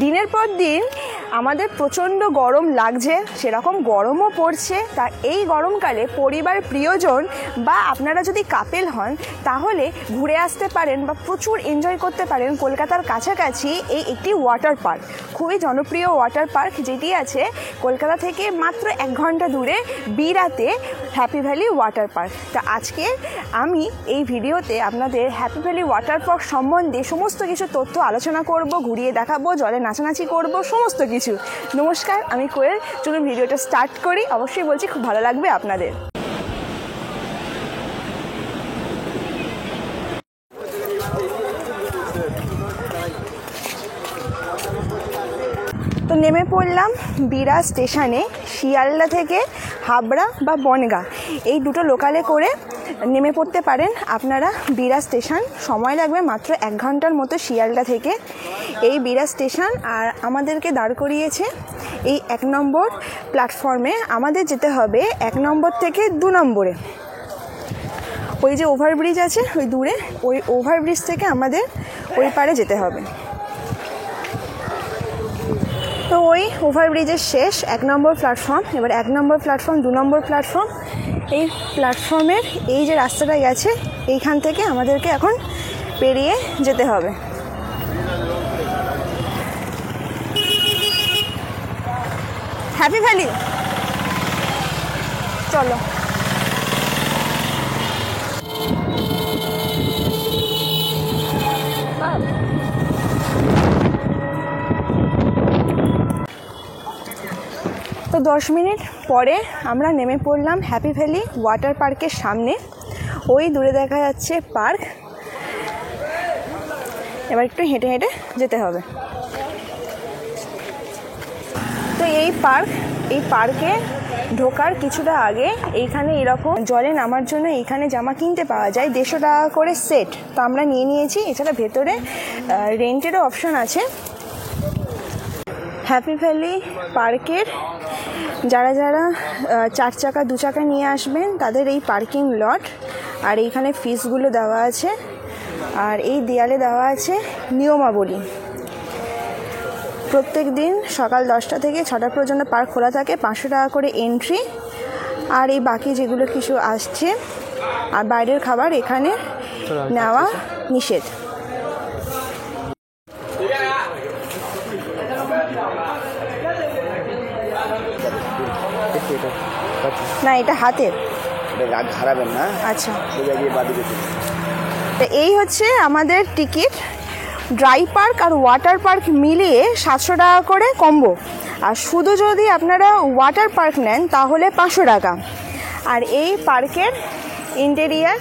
দিনের পর দিন আমাদের প্রচণ্ড গরম লাগছে, সেরকম গরমও পড়ছে। তা এই গরমকালে পরিবার প্রিয়জন বা আপনারা যদি কাপেল হন তাহলে ঘুরে আসতে পারেন বা প্রচুর এনজয় করতে পারেন কলকাতার কাছাকাছি এই একটি ওয়াটার পার্ক। খুবই জনপ্রিয় ওয়াটার পার্ক, যেটি আছে কলকাতা থেকে মাত্র 1 ঘন্টা দূরে বিরাতে হ্যাপি ভ্যালি ওয়াটার পার্ক। তা আজকে আমি এই ভিডিওতে আপনাদের হ্যাপি ভ্যালি ওয়াটার পার্ক সম্বন্ধে সমস্ত কিছু তথ্য আলোচনা করব, ঘুরিয়ে দেখাবো, জলে নাচানাচি করব, সমস্ত কিছু। নমস্কার, আমি কোয়েল। চলুন ভিডিওটা স্টার্ট করি। অবশ্যই বলছি খুব ভালো লাগবে আপনাদের। তো নেমে পড়লাম বিরা স্টেশনে। শিয়ালদা থেকে হাবড়া বা বনগাঁ এই দুটো লোকালে করে নেমে পড়তে পারেন আপনারা বিরা স্টেশন। সময় লাগবে মাত্র 1 ঘন্টার মতো শিয়ালদা থেকে এই বিরা স্টেশন। আর আমাদেরকে দাঁড় করিয়েছে এই 1 নম্বর প্ল্যাটফর্মে। আমাদের যেতে হবে 1 নম্বর থেকে 2 নম্বরে। ওই যে ওভারব্রিজ আছে ওই দূরে, ওই ওভারব্রিজ থেকে আমাদের ওই পারে যেতে হবে। তো ওই ওভারব্রিজের শেষ 1 নম্বর প্ল্যাটফর্ম। এবার 1 নম্বর প্ল্যাটফর্ম, 2 নম্বর প্ল্যাটফর্ম। এই প্ল্যাটফর্মের এই যে রাস্তাটা গেছে এইখান থেকে আমাদেরকে এখন পেরিয়ে যেতে হবে। হ্যাপি ভ্যালি, চলো। তো 10 মিনিট পরে আমরা নেমে পড়লাম হ্যাপি ভ্যালি ওয়াটার পার্কের সামনে। ওই দূরে দেখা যাচ্ছে পার্ক। এবার একটু হেঁটে হেঁটে যেতে হবে। তো এই পার্কে ঢোকার কিছুটা আগে এইখানে এরকম জলে নামার জন্য এইখানে জামা কিনতে পাওয়া যায় 150 টাকা করে সেট। তো আমরা নিয়ে নিয়েছি। এছাড়া ভেতরে রেন্টেরও অপশন আছে। হ্যাপি ভ্যালি পার্কের যারা 4 চাকা 2 চাকা নিয়ে আসবেন তাদের এই পার্কিং লট। আর এইখানে ফিসগুলো দেওয়া আছে। আর এই দেয়ালে দেওয়া আছে নিয়মাবলী। প্রত্যেক দিন সকাল 10টা থেকে 6টা পর্যন্ত পার্ক খোলা থাকে। 500 টাকা করে এন্ট্রি। আর এই বাকি যেগুলো কিছু আসছে আর বাইরের খাবার এখানে নেওয়া নিষেধ। না, এটা হাতের, হারাবেন না। আচ্ছা, তো এই হচ্ছে আমাদের টিকিট। ড্রাই পার্ক আর ওয়াটার পার্ক মিলিয়ে 700 টাকা করে কম্বো। আর শুধু যদি আপনারা ওয়াটার পার্ক নেন তাহলে 500 টাকা। আর এই পার্কের ইন্টেরিয়ার,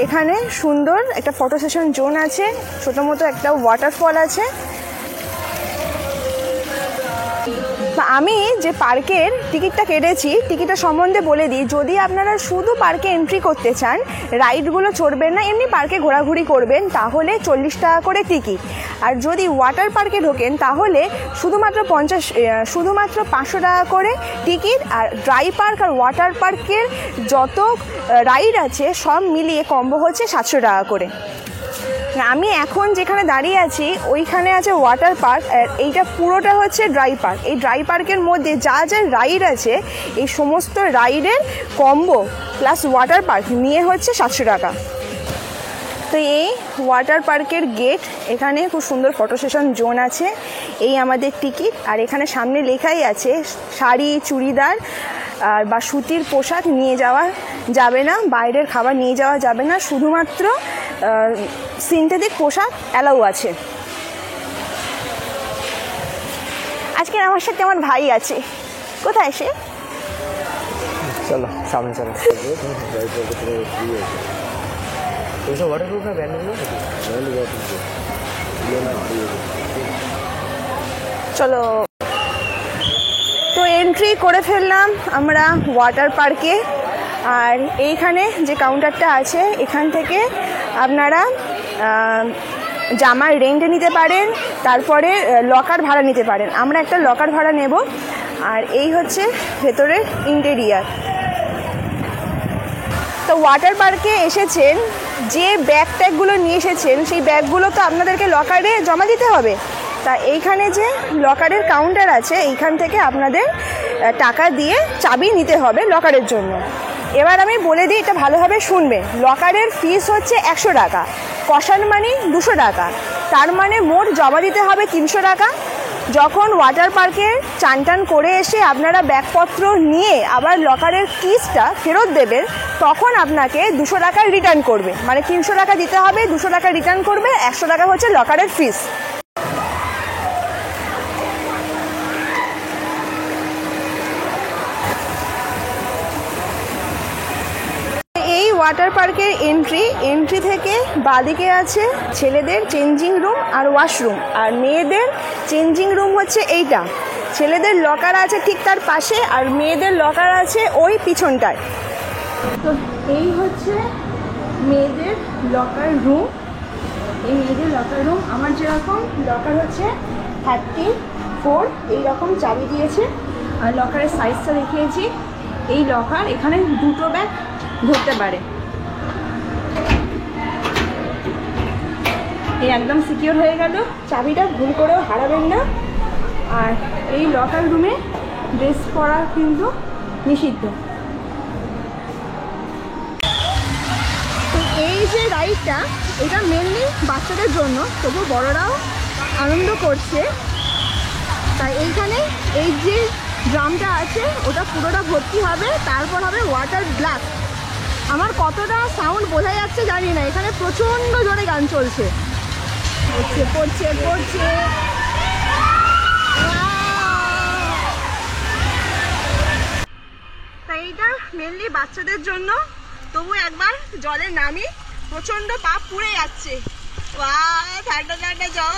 এখানে সুন্দর একটা ফটো সেশন জোন আছে, ছোটো মতো একটা ওয়াটারফল আছে। আমি যে পার্কের টিকিটটা কেটেছি, টিকিটটা সম্বন্ধে বলে দিই। যদি আপনারা শুধু পার্কে এন্ট্রি করতে চান, রাইডগুলো চড়বেন না, এমনি পার্কে ঘোরাঘুরি করবেন, তাহলে 40 টাকা করে টিকিট। আর যদি ওয়াটার পার্কে ঢোকেন তাহলে শুধুমাত্র 500 টাকা করে টিকিট। আর ড্রাই পার্ক আর ওয়াটার পার্কের যত রাইড আছে সব মিলিয়ে কম্বো হচ্ছে 700 টাকা করে। আমি এখন যেখানে দাঁড়িয়ে আছি ওইখানে আছে ওয়াটার পার্ক। এইটা পুরোটা হচ্ছে ড্রাই পার্ক। এই ড্রাই পার্কের মধ্যে যা যা রাইড আছে এই সমস্ত রাইডের কম্বো প্লাস ওয়াটার পার্ক নিয়ে হচ্ছে 700 টাকা। তো এই ওয়াটার পার্কের গেট, এখানে খুব সুন্দর ফটো সেশন জোন আছে। এই আমাদের টিকিট। আর এখানে সামনে লেখাই আছে শাড়ি, চুড়িদার আর বা সুতির পোশাক নিয়ে যাওয়া যাবে না, বাইরের খাবার নিয়ে যাওয়া যাবে না, শুধুমাত্র সিনথেটিক পোশাক অ্যালাউ আছে। আজকে আমার সাথে আমার ভাই আছে। কোথায় সে? চলো সামনে চলো। ওয়াটারপ্রুফ না ব্যান্ডেল? চলো, তো এন্ট্রি করে ফেললাম আমরা ওয়াটার পার্কে। আর এইখানে যে কাউন্টারটা আছে এখান থেকে আপনারা জামার রেন্ট নিতে পারেন, তারপরে লকার ভাড়া নিতে পারেন। আমরা একটা লকার ভাড়া নেব। আর এই হচ্ছে ভেতরের ইন্টেরিয়ার। তো ওয়াটার পার্কে এসেছেন, যে ব্যাগ ট্যাগগুলো নিয়ে এসেছেন সেই ব্যাগগুলো তো আপনাদেরকে লকারে জমা দিতে হবে। তা এইখানে যে লকারের কাউন্টার আছে এইখান থেকে আপনাদের টাকা দিয়ে চাবি নিতে হবে লকারের জন্য। এবার আমি বলে দিই, এটা ভালোভাবে শুনবেন। লকারের ফিস হচ্ছে 100 টাকা, কষান মানি 200 টাকা, তার মানে মোট জমা দিতে হবে 300 টাকা। যখন ওয়াটার পার্কে চান টান করে এসে আপনারা ব্যাগপত্র নিয়ে আবার লকারের কিসটা ফেরত দেবেন, তখন আপনাকে 200 টাকা রিটার্ন করবে। মানে 300 টাকা দিতে হবে, 200 টাকা রিটার্ন করবে, 100 টাকা হচ্ছে লকারের ফিস। এই ওয়াটার পার্কের এন্ট্রি থেকে বাঁদিকে আছে ছেলেদের চেঞ্জিং রুম আর ওয়াশরুম, আর মেয়েদের চেঞ্জিং রুম হচ্ছে এইটা। ছেলেদের লকার আছে ঠিক তার পাশে, আর মেয়েদের লকার আছে ওই পিছনটায়। তো এই হচ্ছে মেয়েদের লকার রুম। এই মেয়েদের লকার রুম আমার যেরকম লকার হচ্ছে 34, এইরকম চাবি দিয়েছে। আর লকারের সাইজটা দেখিয়েছি। এই লকার এখানে 2টো ব্যাগ ধরতে পারে। এই একদম সিকিউর হয়ে গেল, চাবিটা ভুল করেও হারাবেন না। আর এই লকার রুমে ড্রেস পরা কিন্তু নিষিদ্ধ। তো এই যে রাইডটা, এটা মেনলি বাচ্চাদের জন্য, তবু বড়রাও আনন্দ করছে। তাই এইখানে এই যে ড্রামটা আছে ওটা পুরোটা ভর্তি হবে, তারপর হবে ওয়াটার ব্লাস্ট। আমার কতটা সাউন্ড বোঝা যাচ্ছে জানি না, এখানে প্রচণ্ড জোরে গান চলছে। পড়ছে পড়ছে পড়ছে। তাই এইটা মেনলি বাচ্চাদের জন্য, তবু একবার জলে নামি, প্রচণ্ড পা পুড়ে যাচ্ছে। ঠান্ডা ঠান্ডা জল।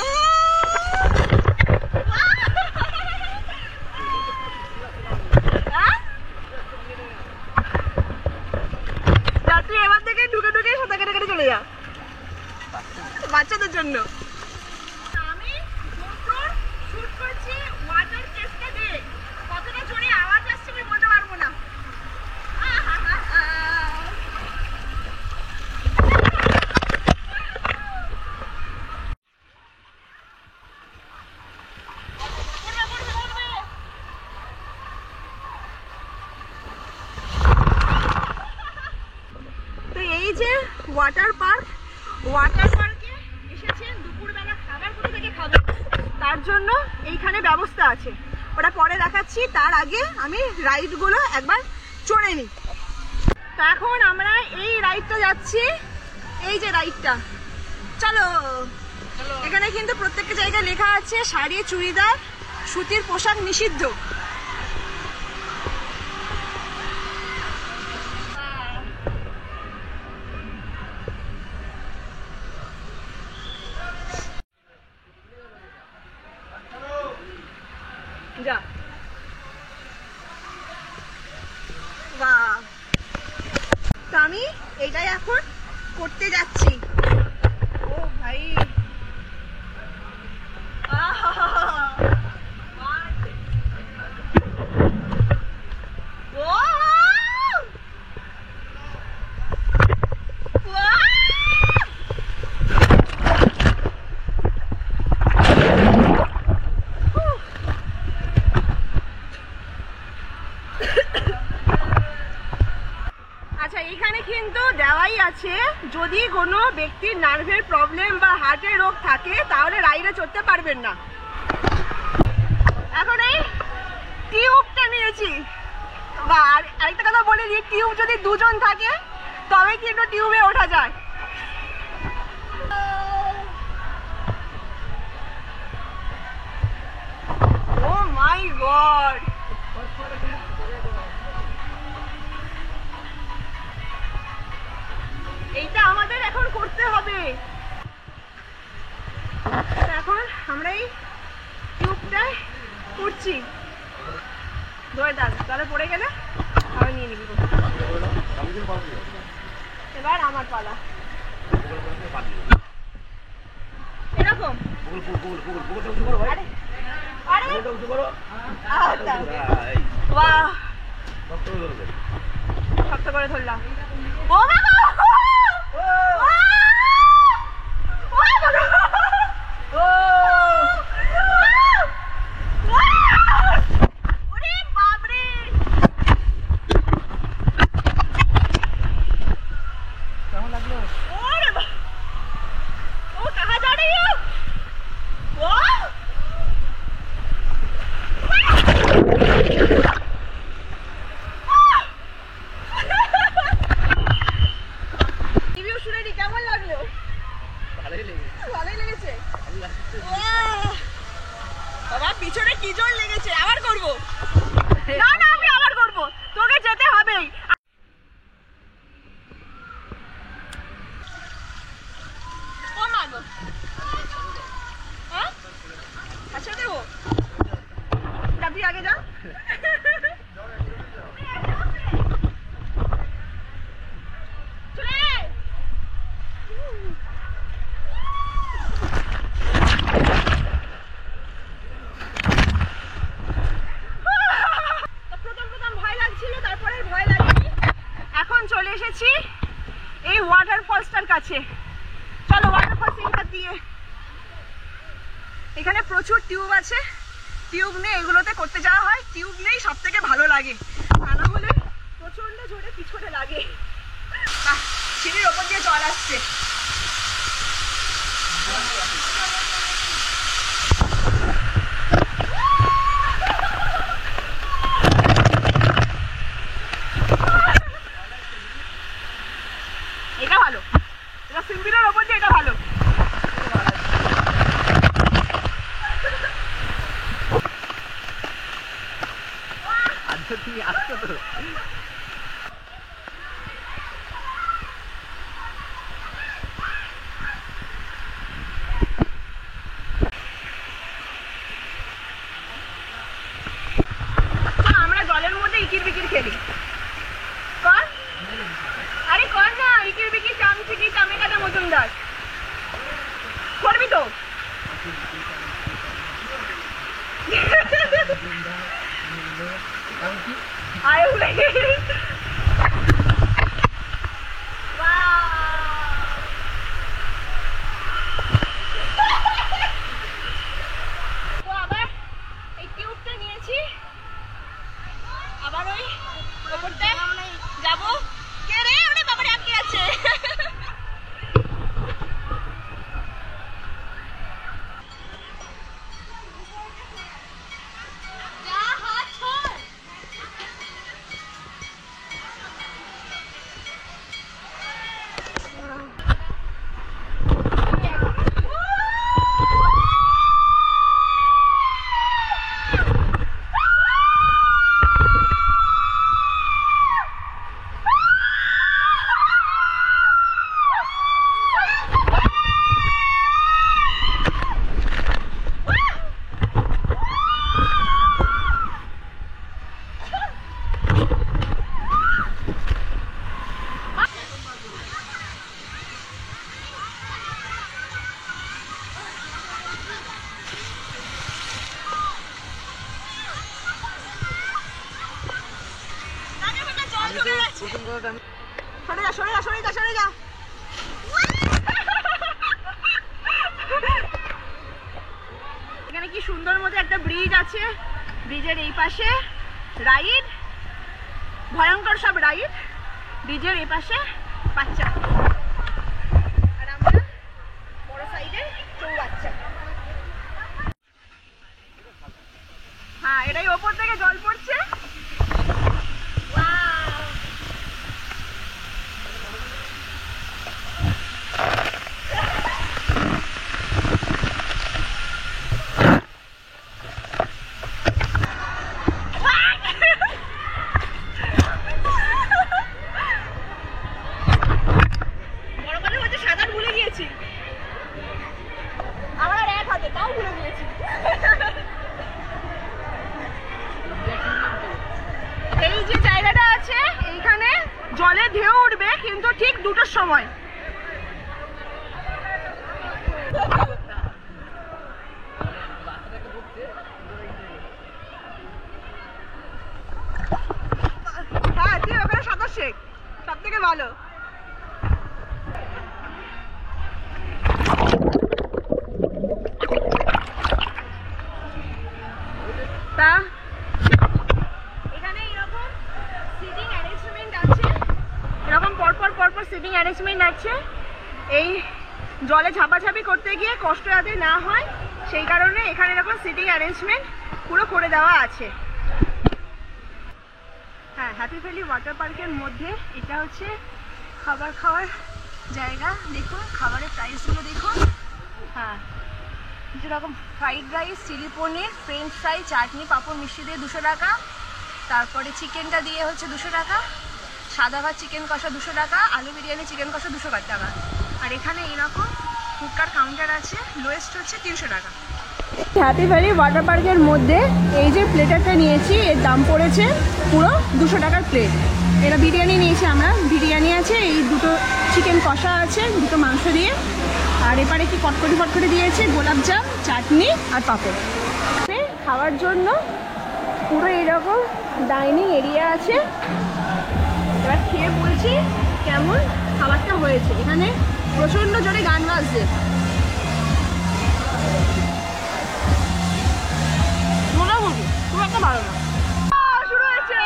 তুই এবার থেকে ঢুকে ঢুকে সাঁতার কেটে কেটে চলে যা, বাচ্চাদের জন্য। আমি শুট করছি ওয়াটার কেসটা দিয়ে, কতটা জোরে আওয়াজ আসছে আমি বলতে পারবো না। তো এই যে ওয়াটার পার্কে এসেছেন, দুপুরবেলা খাবার কোথা থেকে খাবেন তার জন্য এইখানে ব্যবস্থা আছে, ওটা পরে দেখাচ্ছি। তার আগে আমি রাইডগুলো একবার চড়ে নিই। তো এখন আমরা এই রাইডটা যাচ্ছি, এই যে রাইডটা, চলো। এখানে কিন্তু প্রত্যেকটা জায়গায় লেখা আছে শাড়ি চুড়িদার সুতির পোশাক নিষিদ্ধ। যা বাহ, তো আমি এটাই এখন করতে যাচ্ছি। ও ভাই, আচ্ছা এইখানে কিন্তু দেওয়াই আছে, যদি কোনো ব্যক্তির নার্ভের প্রবলেম বা হার্টের রোগ থাকে তাহলে রাইডে চড়তে পারবেন না। এখন এই টিউবটা নিয়েছি। বা আরেকটা কথা বলে দিই, টিউব যদি দুজন থাকে তবে কিন্তু টিউবে ওঠা যায়। ও গড, এইটা আমাদের এখন করতে হবে। এখন আমরা এই টিউবটায় করছি। ধরে দাঁড়, তাহলে পড়ে গেলে আবার নিয়ে নিবি। এবার আমার পালা। এরকম আরে আরে আচ্ছা, বাহ, শক্ত করে ধরলাম। ও বাবা, পিছনে কি জোর লেগেছে। আবার করবো? না না, আমি আবার করবো, তোকে যেতে হবেই। ও মা গো, আচ্ছা দেবো, তুই আগে যা। চলে এসেছি এই ওয়াটারফলসটার কাছে। চলো ওয়াটারফলস এখান দিয়ে, এখানে প্রচুর টিউব আছে। টিউব নিয়ে এগুলোতে করতে যাওয়া হয়। টিউব নেই সব থেকে ভালো লাগে, তা না হলে প্রচন্ড জোরে পিছনে লাগে। সিঁড়ির ওপর দিয়ে জল আসছে। এটা ভালো, এটা সিম্পিলের ওপর দিয়ে এটা ভালো। আমরা জলের মধ্যে ইকির বিকির খেলি। কর, আরে কর না, ইকির বিকির চামচি কি চামে কাটা মজুমদার করবি তো? আরে উড়ে তো আবার এই টিউবটা নিয়েছি, আবার ওই ওপরটায় যাবো। কে রে, ওরে বাবার আটকে আছে। সরে যা, সরে যা, সরে যা, সরে যা। এখানে কি সুন্দর মতো একটা ব্রিজ আছে। ব্রিজের এই পাশে রাইড, ভয়ঙ্কর সব রাইড। ব্রিজের এই পাশে বাচ্চা, আর আমরা বড় সাইডে চৌবাচ্চা। হ্যাঁ, এটাই ওপর থেকে জল পড়ছে। সময়। হ্যাঁ, তুই ওখানে সাঁতার শেখ, সব থেকে ভালো। তা এখানে এরকম সিটিং অ্যারেঞ্জমেন্ট আছে, এরকম পরপর পরপর সিটিং অ্যারেঞ্জমেন্ট আছে। এই জলে ঝাপাঝাপি করতে গিয়ে কষ্ট যাতে না হয় সেই কারণে এখানে এরকম সিটিং অ্যারেঞ্জমেন্ট পুরো করে দেওয়া আছে। হ্যাঁ, হ্যাপি ভ্যালি ওয়াটার পার্কের মধ্যে এটা হচ্ছে খাবার খাওয়ার জায়গা। দেখুন খাবারের প্রাইসগুলো দেখুন। হ্যাঁ, যেরকম ফ্রাইড রাইস, চিলি পনির, ফ্রেঞ্চ ফ্রাই, চাটনি, পাঁপড়, মিষ্টি দিয়ে 200 টাকা। তারপরে চিকেনটা দিয়ে হচ্ছে 200 টাকা, সাদা ভাত চিকেন কষা 200 টাকা, আলু বিরিয়ানি চিকেন কষা 200 টাকা। আর এখানে এরকম ফুড কার্ট কাউন্টার আছে, লোয়েস্ট হচ্ছে 300 টাকা। হ্যাপি ভ্যালি ওয়াটার পার্কের মধ্যে এই যে প্লেটারটা নিয়েছি এর দাম পড়েছে পুরো 200 টাকার প্লেট। এরা বিরিয়ানি নিয়েছি আমরা, বিরিয়ানি আছে, এই দুটো চিকেন কষা আছে, দুটো মাংস দিয়ে, আর এপারে কি কটকটি ফটকটি দিয়েছে, গোলাপজাম, চাটনি আর পাঁপড়। খাওয়ার জন্য পুরো এরকম ডাইনিং এরিয়া আছে। এবার খেয়ে বলছি কেমন খাবারটা হয়েছে। এখানে প্রচণ্ড জোরে গান বাজছে, মোটামুটি খুব একটা ভালো না। শুরু হয়েছে।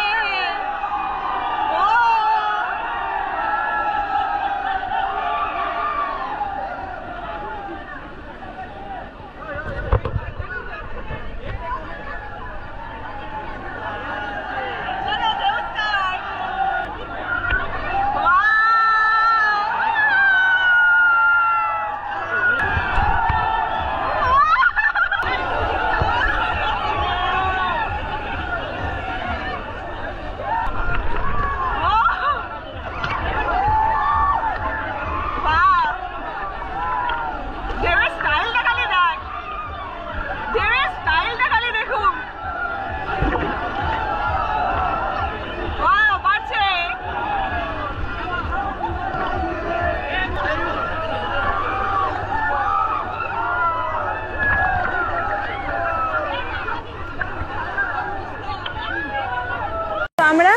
আমরা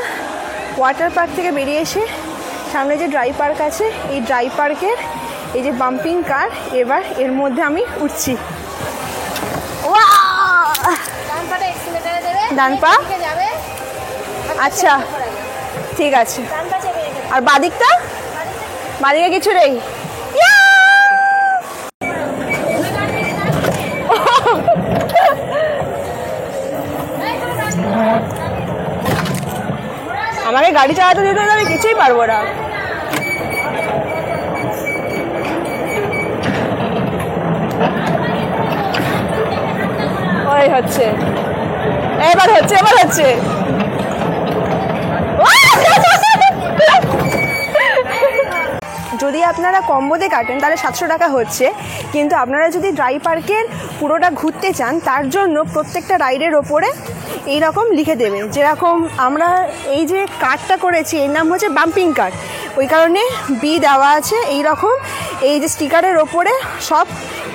ওয়াটার পার্ক থেকে বেরিয়ে এসে সামনে যে ড্রাই পার্ক আছে, এই ড্রাই পার্কের এই যে বাম্পিং কার, এবার এর মধ্যে আমি উঠছি। ডান পা, আচ্ছা ঠিক আছে। আর বাদিকটা, বাদিকে কিছু নেই। আমাকে গাড়ি চালাতে দিতে আমি কিছুই পারবো না। ওই হচ্ছে, এবার হচ্ছে, এবার হচ্ছে। যদি আপনারা কম্বোতে কাটেন তাহলে 700 টাকা হচ্ছে, কিন্তু আপনারা যদি ড্রাই পার্কের পুরোটা ঘুরতে চান তার জন্য প্রত্যেকটা রাইডের ওপরে এইরকম লিখে দেবে। যেরকম আমরা এই যে কার্ডটা করেছি এর নাম হচ্ছে বাম্পিং কার্ড, ওই কারণে বি দেওয়া আছে। এই রকম এই যে স্টিকারের ওপরে সব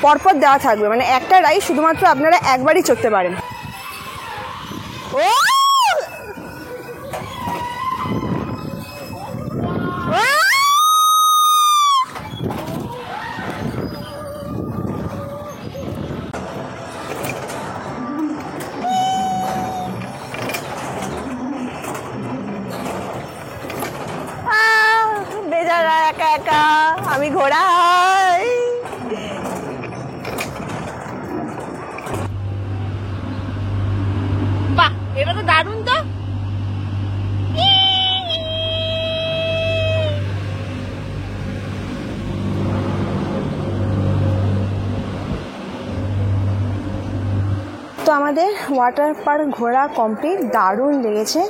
পরপর দেওয়া থাকবে, মানে একটা রাইড শুধুমাত্র আপনারা একবারই চড়তে পারেন। ও বেচারা একা একা, আমি ঘোড়াই। বাহ, এটা তো দারুণ। তো তো আমাদের ওয়াটার পার্ক ঘোরা কমপ্লিট, দারুণ লেগেছে।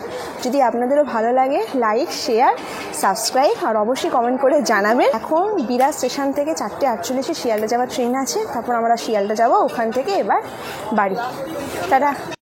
যদি আপনাদেরও ভালো লাগে লাইক, শেয়ার, সাবস্ক্রাইব আর অবশ্যই কমেন্ট করে জানাবেন। এখন বিরাট স্টেশন থেকে 4:48 শিয়ালদা যাওয়ার ট্রেন আছে, তারপর আমরা শিয়ালদা যাব, ওখান থেকে এবার বাড়ি। টাটা।